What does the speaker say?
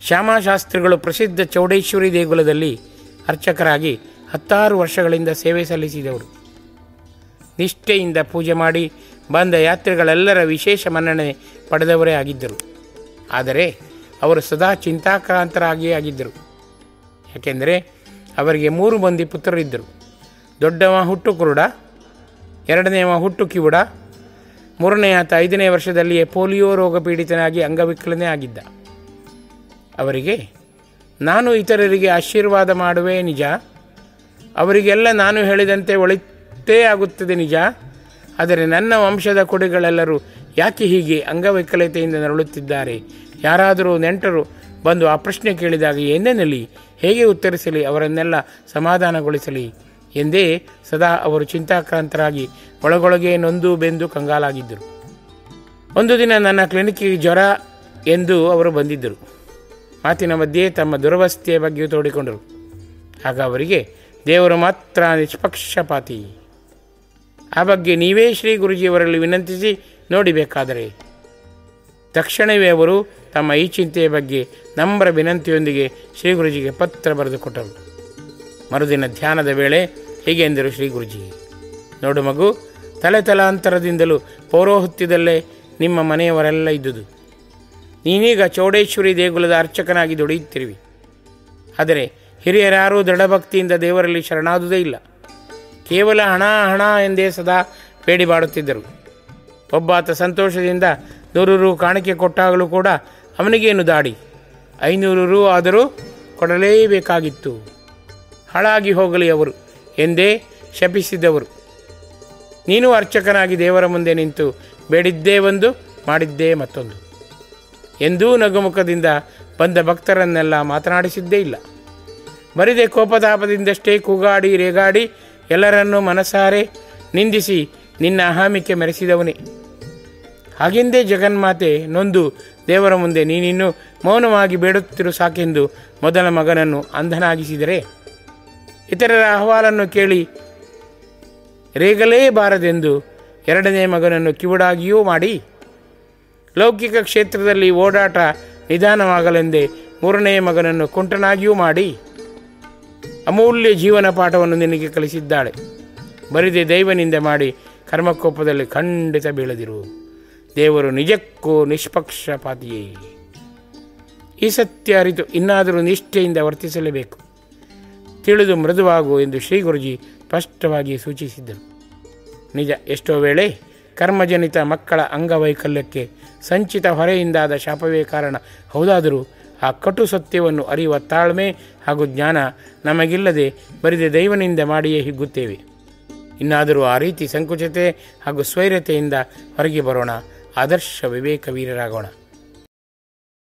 ಶ್ಯಾಮಶಾಸ್ತ್ರಿಗಳು ಪ್ರಸಿದ್ಧ ಚೌಡೇಶ್ವರಿ ದೇಗುಲದಲ್ಲಿ ಅರ್ಚಕರಾಗಿ 16 ವರ್ಷಗಳಿಂದ ಸೇವೆ ಸಲ್ಲಿಸಿದವರು. ನಿಷ್ಠೆಯಿಂದ ಪೂಜೆ ಮಾಡಿ ಬಂದ ಯಾತ್ರಿಗಳೆಲ್ಲರ ವಿಶೇಷ ಮನ್ನಣೆ ಪಡೆದವರೇ ಆಗಿದ್ದರು. ಆದರೆ ಅವರು ಸದಾ ಚಿಂತಾಕ್ರಾಂತರಾಗಿಯೇ ಆಗಿದ್ದರು. ಯಾಕೆಂದರೆ ಅವರಿಗೆ 3 ಮಂದಿ ಪುತ್ರರಿದ್ದರು. ದೊಡ್ಡವ ಹುಟ್ಟು ಕುರುಡ, ಎರಡನೆಯವ ಹುಟ್ಟು ಕಿವುಡ, ಮೂರನೆಯ ಆತ 5ನೇ ವರ್ಷದಲ್ಲಿಯೇ ಪೋಲಿಯೋ ರೋಗ ಪೀಡಿತನಾಗಿ ಅಂಗವಿಕಲನೇ ಆಗಿದ್ದ. ಅವರಿಗೆ, ನಾನು ಇತರರಿಗೆ ಆಶೀರ್ವಾದ ಮಾಡುವೆ ನಿಜ, ಅವರಿಗೆಲ್ಲ ನಾನು ಹೇಳಿದಂತೆ ಒಳಿತೇ ಆಗುತ್ತದೆ ನಿಜ, ಆದರೆ ನನ್ನ ವಂಶದ ಕುಡಿಗಳೆಲ್ಲರೂ ಯಾಕೆ ಹೀಗೆ ಅಂಗವೈಕಲ್ಯತೆಯಿಂದ ನರಳುತ್ತಿದ್ದಾರೆ? ಯಾರಾದರೂ ನೆಂಟರು ಬಂದು ಆ ಪ್ರಶ್ನೆ ಕೇಳಿದಾಗ ಏನೇನಲಿ, ಹೇಗೆ ಉತ್ತರಿಸಲಿ, ಅವರನ್ನೆಲ್ಲ ಸಮಾಧಾನಗೊಳಿಸಲಿ ಎಂದೇ ಸದಾ ಅವರು ಚಿಂತಾಕ್ರಾಂತರಾಗಿ ಒಳಗೊಳಗೆ ನೊಂದು ಬೆಂದು ಕಂಗಾಲಾಗಿದ್ದರು. ಒಂದು ದಿನ ನನ್ನ ಕ್ಲಿನಿಕ್ಕಿಗೆ ಜ್ವರ ಎಂದು ಅವರು ಬಂದಿದ್ದರು. ಮಾತಿನ ಮಧ್ಯೆ ತಮ್ಮ ದುರವಸ್ಥೆಯ ಬಗ್ಗೆ ತೋಡಿಕೊಂಡರು. ಆಗ ಅವರಿಗೆ, ದೇವರು ಮಾತ್ರ ನಿಷ್ಪಕ್ಷಪಾತಿ, ಆ ಬಗ್ಗೆ ನೀವೇ ಶ್ರೀ ಗುರುಜಿಯವರಲ್ಲಿ ವಿನಂತಿಸಿ ನೋಡಿಬೇಕಾದರೆ. ತಕ್ಷಣವೇ ಅವರು ತಮ್ಮ ಈ ಚಿಂತೆಯ ಬಗ್ಗೆ ನಮ್ರ ವಿನಂತಿಯೊಂದಿಗೆ ಶ್ರೀ ಗುರುಜಿಗೆ ಪತ್ರ ಬರೆದು ಕೊಟ್ಟರು. ಮರುದಿನ ಧ್ಯಾನದ ವೇಳೆ ಹೀಗೆ ಎಂದರು ಶ್ರೀ ಗುರುಜಿ, ನೋಡು ಮಗು, ತಲೆತಲಾಂತರದಿಂದಲೂ ಪೌರೋಹಿತ್ಯದಲ್ಲೇ ನಿಮ್ಮ ಮನೆಯವರೆಲ್ಲ ಇದ್ದುದು. ನೀನೀಗ ಚೌಡೇಶ್ವರಿ ದೇಗುಲದ ಅರ್ಚಕನಾಗಿ ದುಡಿಯುತ್ತಿರುವಿ. ಆದರೆ ಹಿರಿಯರಾರೂ ದೃಢಭಕ್ತಿಯಿಂದ ದೇವರಲ್ಲಿ ಶರಣಾದುದೇ ಇಲ್ಲ. ಕೇವಲ ಹಣ ಹಣ ಎಂದೇ ಸದಾ ಬೇಡಿ ಬಾಡುತ್ತಿದ್ದರು. ಒಬ್ಬಾತ ಸಂತೋಷದಿಂದ 100 ರು ಕಾಣಿಕೆ ಕೊಟ್ಟಾಗಲೂ ಕೂಡ ಅವನಿಗೇನು ದಾಡಿ, 500 ರು ಆದರೂ ಕೊಡಲೇಬೇಕಾಗಿತ್ತು. ಹಾಳಾಗಿ ಹೋಗಲಿ ಅವರು ಎಂದೇ ಶಪಿಸಿದವರು. ನೀನು ಅರ್ಚಕನಾಗಿ ದೇವರ ಮುಂದೆ ನಿಂತು ಬೇಡಿದ್ದೇ ಒಂದು, ಮಾಡಿದ್ದೇ ಮತ್ತೊಂದು ಎಂದೂ ನಗುಮುಖದಿಂದ ಬಂದ ಭಕ್ತರನ್ನೆಲ್ಲ ಮಾತನಾಡಿಸಿದ್ದೇ ಇಲ್ಲ. ಬರಿದೆ ಕೋಪತಾಪದಿಂದಷ್ಟೇ ಕೂಗಾಡಿ ರೇಗಾಡಿ ಎಲ್ಲರನ್ನೂ ಮನಸಾರೆ ನಿಂದಿಸಿ ನಿನ್ನ ಅಹಾಮಿಕೆ ಮೆರೆಸಿದವನೇ. ಹಾಗೆಂದೇ ಜಗನ್ಮಾತೆ ನೊಂದು ದೇವರ ಮುಂದೆ ನೀನಿನ್ನೂ ಮೌನವಾಗಿ ಬೇಡುತ್ತಿರು ಸಾಕೆಂದು ಮೊದಲ ಮಗನನ್ನು ಅಂಧನಾಗಿಸಿದರೆ, ಇತರರ ಅಹವಾಲನ್ನು ಕೇಳಿ ರೇಗಲೇಬಾರದೆಂದು ಎರಡನೇ ಮಗನನ್ನು ಕಿವುಡಾಗಿಯೂ ಮಾಡಿ, ಲೌಕಿಕ ಕ್ಷೇತ್ರದಲ್ಲಿ ಓಡಾಟ ನಿಧಾನವಾಗಲೆಂದೇ ಮೂರನೆಯ ಮಗನನ್ನು ಕುಂಟನಾಗಿಯೂ ಮಾಡಿ ಅಮೂಲ್ಯ ಜೀವನ ಪಾಠವನ್ನು ನಿನಗೆ ಕಲಿಸಿದ್ದಾಳೆ. ಬರಿದೆ ದೈವನಿಂದ ಮಾಡಿ ಕರ್ಮಕೋಪದಲ್ಲಿ ಖಂಡಿತ ಬೀಳದಿರು. ದೇವರು ನಿಜಕ್ಕೂ ನಿಷ್ಪಕ್ಷಪಾತಿಯೇ. ಈ ಸತ್ಯ ಅರಿತು ಇನ್ನಾದರೂ ನಿಷ್ಠೆಯಿಂದ ವರ್ತಿಸಲೇಬೇಕು. ತಿಳಿದು ಮೃದುವಾಗು ಎಂದು ಶ್ರೀ ಗುರುಜಿ ಸ್ಪಷ್ಟವಾಗಿ ಸೂಚಿಸಿದ್ದರು. ನಿಜ, ಎಷ್ಟೋ ವೇಳೆ ಕರ್ಮಜನಿತ ಮಕ್ಕಳ ಅಂಗವೈಕಲ್ಯಕ್ಕೆ ಸಂಚಿತ ಹೊರೆಯಿಂದಾದ ಶಾಪವೇ ಕಾರಣ. ಹೌದಾದರೂ ಆ ಕಟು ಸತ್ಯವನ್ನು ಅರಿಯುವ ತಾಳ್ಮೆ ಹಾಗೂ ಜ್ಞಾನ ನಮಗಿಲ್ಲದೆ ಬರಿದೆ ದೈವನಿಂದ ಮಾಡಿಯೇ ಹಿಗ್ಗುತ್ತೇವೆ. ಇನ್ನಾದರೂ ಆ ರೀತಿ ಸಂಕುಚಿತೆ ಹಾಗೂ ಸ್ವೈರ್ಯತೆಯಿಂದ ಹೊರಗೆ ಬರೋಣ. ಆದರ್ಶ ವಿವೇಕ ವೀರರಾಗೋಣ.